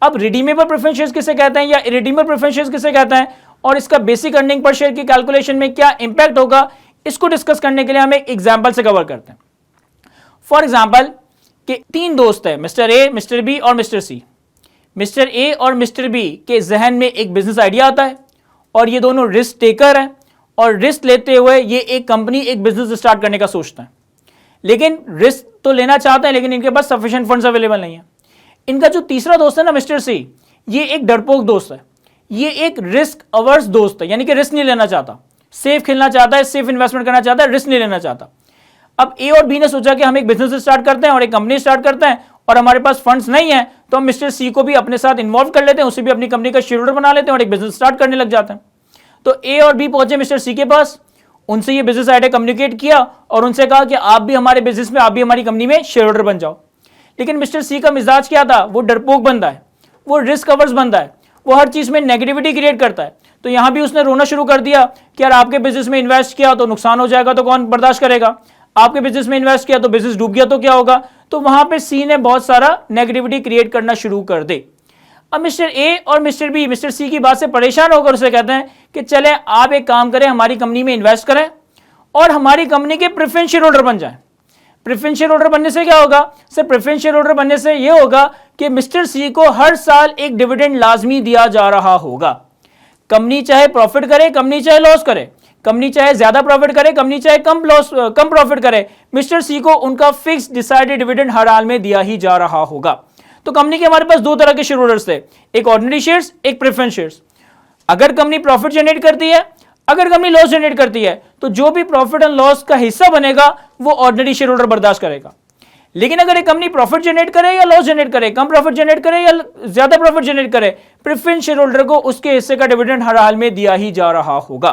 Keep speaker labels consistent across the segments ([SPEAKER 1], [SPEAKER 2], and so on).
[SPEAKER 1] अब redeemable preference shares किसे कहते हैं या इरिडीमेबल प्रेफरेंस शेयर्स किसे कहते हैं और इसका बेसिक अर्निंग पर शेयर की कैलकुलेशन में क्या इंपैक्ट होगा, इसको डिस्कस करने के लिए हम एक एग्जांपल से कवर करते हैं। फॉर एग्जांपल कि 3 दोस्त है, मिस्टर ए, मिस्टर बी और मिस्टर सी। मिस्टर ए और मिस्टर बी के जहन में एक बिजनेस आइडिया आता है और ये दोनों रिस्क टेकर हैं और रिस्क लेते हुए ये एक कंपनी, एक बिजनेस स्टार्ट करने का सोचता है। लेकिन रिस्क तो लेना चाहते हैं लेकिन इनके पास सफिशिएंट फंड्स अवेलेबल नहीं है। इनका जो तीसरा दोस्त है ना मिस्टर सी, ये एक डरपोक दोस्त है, ये एक रिस्क अवर्स दोस्त है, यानी कि रिस्क नहीं लेना चाहता, सेफ खेलना चाहता है, सेफ इन्वेस्टमेंट करना चाहता है, रिस्क नहीं लेना चाहता। अब ए और बी ने सोचा कि हम एक बिजनेस स्टार्ट करते हैं और एक कंपनी स्टार्ट करते हैं और हमारे पास फंड्स नहीं है तो हम मिस्टर सी को भी अपने साथ इन्वॉल्व कर लेते हैं, उसे भी अपनी कंपनी का शेयर होल्डर बना लेते हैं और एक बिजनेस स्टार्ट करने लग जाते हैं। तो ए और बी पहुंचे मिस्टर सी के पास, उनसे ये बिजनेस आइडिया कम्युनिकेट किया और उनसे कहा कि आप भी हमारे बिजनेस में, आप भी हमारी कंपनी में शेयर होल्डर बन जाओ। लेकिन मिस्टर सी का मिजाज क्या था, वो डरपोक बंदा है, वो रिस्क अवर्स बंदा है, वो हर चीज में नेगेटिविटी क्रिएट करता है। तो यहां भी उसने रोना शुरू कर दिया कि यार आपके बिजनेस में इन्वेस्ट किया तो नुकसान हो जाएगा तो कौन बर्दाश्त करेगा, आपके बिजनेस में इन्वेस्ट किया तो बिजनेस डूब गया तो क्या होगा। तो वहां पे सी ने बहुत सारा नेगेटिविटी क्रिएट करना शुरू कर दे। अब मिस्टर ए और मिस्टर बी मिस्टर सी की बात से परेशान होकर उसे कहते हैं कि चले आप एक काम करें, हमारी कंपनी में इन्वेस्ट करें और हमारी कंपनी के प्रेफरेंस शेयर होल्डर बन जाएं। प्रेफरेंस शेयर होल्डर बनने से क्या होगा सर, प्रेफरेंस शेयर होल्डर बनने से यह होगा कि मिस्टर सी को हर साल एक डिविडेंड लाजमी दिया जा रहा होगा। कंपनी चाहे प्रॉफिट करे, कंपनी चाहे लॉस करे, कंपनी चाहे ज्यादा प्रॉफिट करे, कंपनी चाहे कम प्रॉफिट करे, मिस्टर सी को उनका फिक्स डिसाइडेड डिविडेंड हर हाल में दिया ही जा रहा होगा। तो कंपनी के हमारे पास 2 तरह के शेयर होल्डर्स थे, एक ऑर्डिनरी शेयर्स, एक प्रेफरेंस शेयर्स। अगर कंपनी प्रॉफिट जनरेट करती है, अगर कंपनी लॉस जनरेट करती है तो जो भी प्रॉफिट एंड लॉस का हिस्सा बनेगा वो ऑर्डिनरी शेयर होल्डर बर्दाश्त करेगा। लेकिन अगर एक कंपनी प्रॉफिट जनरेट करे या लॉस जनरेट करे, कम प्रॉफिट जनरेट करे या ज्यादा प्रॉफिट जनरेट करे, प्रेफरेंस शेयर होल्डर को उसके हिस्से का डिविडेंड हर हाल में दिया ही जा रहा होगा।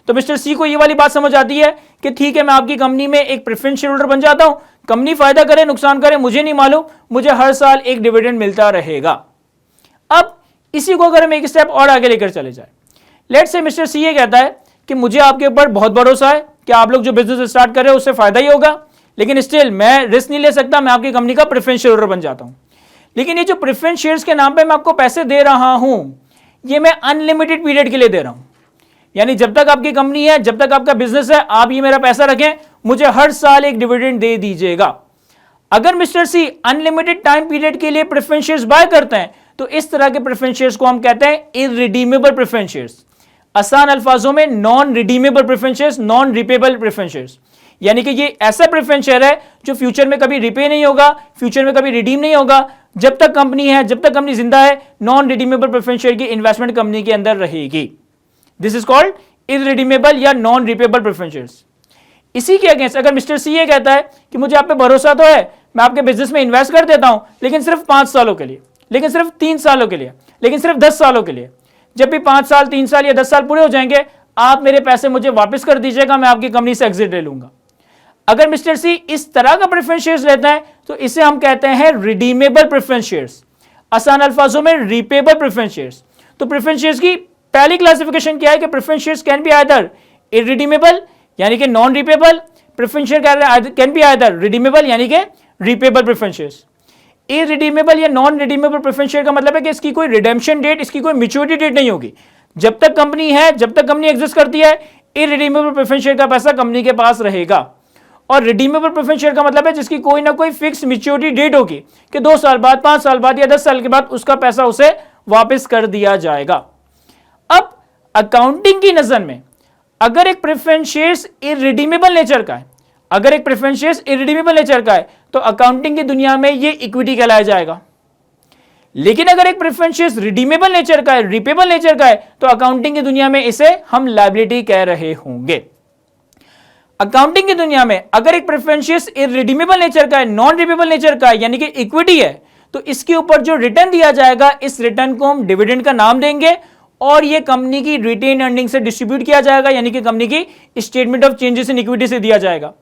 [SPEAKER 1] तो मिस्टर सी को ये वाली बात समझ आती है कि ठीक है, मैं आपकी कंपनी में एक प्रेफरेंस शेयर होल्डर बन जाता हूं, कंपनी फायदा करे नुकसान करे मुझे नहीं मालूम, मुझे हर साल एक डिविडेंड मिलता रहेगा। अब इसी को अगर हम एक स्टेप और आगे लेकर चले जाए, लेट्स से मिस्टर सी ये कहता है कि मुझे आपके ऊपर बहुत भरोसा है कि आप लोग जो बिजनेस स्टार्ट कर रहे हो उससे फायदा ही होगा, लेकिन स्टिल मैं रिस्क नहीं ले सकता, मैं आपकी कंपनी का प्रेफरेंस शेयर होल्डर बन जाता हूं। लेकिन ये जो प्रेफरेंस शेयर्स के नाम पे मैं आपको पैसे दे रहा हूं, ये मैं अनलिमिटेड पीरियड के लिए दे रहा हूं, यानी जब तक आपकी कंपनी है, जब तक आपका बिजनेस है, आप ये मेरा पैसा रखें, मुझे हर साल एक डिविडेंड दे दीजिएगा। अगर मिस्टर सी अनलिमिटेड टाइम पीरियड के लिए प्रेफरेंस शेयर्स बाय करते हैं तो इस तरह के प्रेफरेंस शेयर्स को हम कहते हैं इररिडीमेबल प्रेफरेंस शेयर्स। आसान अल्फाजों में non redeemable preference shares, non repayable preference shares, यानी कि ये ऐसा प्रेफरेंस शेयर है जो फ्यूचर में कभी रिपे नहीं होगा, फ्यूचर में कभी रिडीम नहीं होगा। जब तक कंपनी है, जब तक कंपनी जिंदा है, नॉन रिडीमेबल प्रेफरेंस शेयर की इन्वेस्टमेंट कंपनी के अंदर रहेगी। दिस इज कॉल्ड इररिडीमेबल या नॉन रिपेबल प्रेफरेंस शेयर्स। इसी के अगेंस्ट अगर मिस्टर सी ये कहता है कि मुझे आप पे भरोसा तो है, मैं आपके बिजनेस में इन्वेस्ट कर देता हूं, लेकिन सिर्फ 5 सालों के लिए, लेकिन सिर्फ 3 सालों के लिए, लेकिन सिर्फ 10 सालों के लिए, जब भी 5 साल, 3 साल या 10 साल पूरे हो जाएंगे आप मेरे पैसे मुझे वापस कर दीजिएगा, मैं आपकी कंपनी से एग्जिट ले लूंगा। अगर मिस्टर सी इस तरह का प्रेफरेंस शेयर्स लेता है तो इसे हम कहते हैं रिडीमेबल प्रेफरेंस शेयर्स, आसान अल्फाजों में रिपेबल प्रेफरेंस शेयर्स। तो प्रेफरेंस शेयर्स की पहली क्लासिफिकेशन क्या है कि preference shares can be either irredeemable यानी कि non repayable, preference share can be either redeemable यानी कि रिपेबल प्रेफरेंस शेयर्स। इररिडीमेबल या नॉन रिडीमेबल प्रेफरेंस शेयर का मतलब है कि इसकी कोई रिडेम्पशन डेट, इसकी कोई मैच्योरिटी डेट नहीं होगी। जब तक कंपनी है, जब तक कंपनी एग्जिस्ट करती है, इररिडीमेबल प्रेफरेंस शेयर का पैसा कंपनी के पास रहेगा। और रिडीमेबल प्रेफरेंस शेयर का मतलब है जिसकी कोई ना कोई फिक्स मैच्योरिटी डेट होगी कि 2 साल बाद, 5 साल बाद या 10 साल के बाद उसका पैसा उसे वापस कर दिया जाएगा। अब अकाउंटिंग की नजर में अगर एक प्रेफरेंस शेयर्स इररिडीमेबल नेचर का है, अगर एक प्रेफरेंस शेयर्स इररिडीमेबल नेचर का है तो अकाउंटिंग की दुनिया में ये इक्विटी कहलाया जाएगा। लेकिन अगर एक प्रेफरेंस शेयर्स रिडीमेबल नेचर का है, रिपेबल नेचर का है, तो अकाउंटिंग की दुनिया में इसे हम लायबिलिटी कह रहे होंगे। अकाउंटिंग की दुनिया में अगर एक प्रेफरेंस शेयर्स इररिडीमेबल नेचर का है, नॉन रिपेबल नेचर का है, यानी कि इक्विटी है, तो इसके ऊपर जो रिटर्न दिया जाएगा इस रिटर्न को हम डिविडेंड का नाम देंगे और ये कंपनी की रिटेन अर्निंग से डिस्ट्रीब्यूट किया जाएगा, यानी कि कंपनी की statement of changes in equity से दिया जाएगा।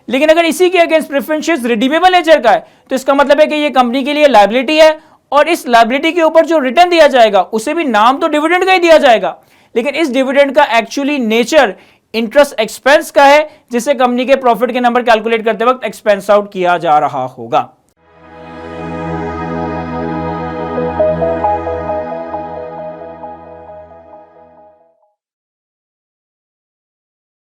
[SPEAKER 1] लेकिन अगर इसी के against preference shares redeemable nature का है तो इसका मतलब है कि ये कंपनी के लिए लायबिलिटी है और इस लायबिलिटी के ऊपर जो रिटर्न दिया जाएगा उसे भी नाम तो डिविडेंड का ही दिया जाएगा, लेकिन इस डिविडेंड का एक्चुअली नेचर इंटरेस्ट एक्सपेंस का है, जिसे कंपनी के प्रॉफिट के नंबर कैलकुलेट करते वक्त एक्सपेंस आउट किया जा रहा होगा।